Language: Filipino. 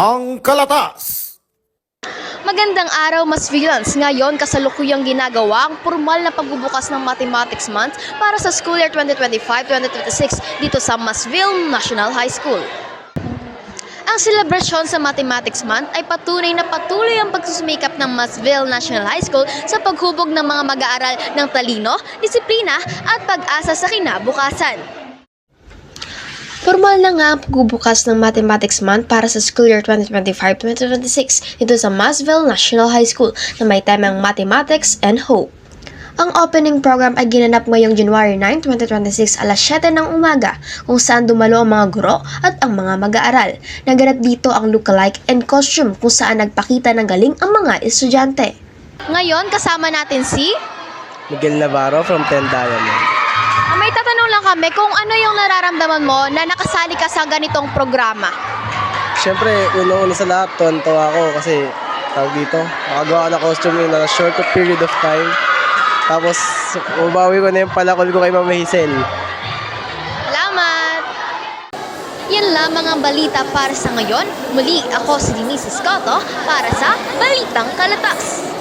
Balitang Kalatas. Magandang araw, Masvillans! Ngayon, kasalukuyang ginagawa ang formal na pagbubukas ng Mathematics Month para sa school year 2025-2026 dito sa Masville National High School. Ang selebrasyon sa Mathematics Month ay patunay na patuloy ang pagsusumikap ng Masville National High School sa paghubog ng mga mag-aaral ng talino, disiplina at pag-asa sa kinabukasan. Formal na nga ang pagbubukas ng Mathematics Month para sa school year 2025-2026 dito sa Masville National High School na may temang Mathematics and Hope. Ang opening program ay ginanap ngayong January 9, 2026 alas 7 ng umaga kung saan dumalo ang mga guro at ang mga mag-aaral. Naganap dito ang lookalike and costume kung saan nagpakita ng galing ang mga estudyante. Ngayon kasama natin si Miguel Navarro from 10 Diamond. May tatanong lang kami kung ano yung nararamdaman mo na nakasali ka sa ganitong programa. Siyempre, una sa lahat, tuwan-tuwa ako kasi tawag dito, makagawa ng costume in a short period of time. Tapos, ubawi ko na yung palakol ko kay Mama Hazel. Salamat! Yan lamang ang balita para sa ngayon. Muli, ako si Denise Escoto para sa Balitang Kalatas.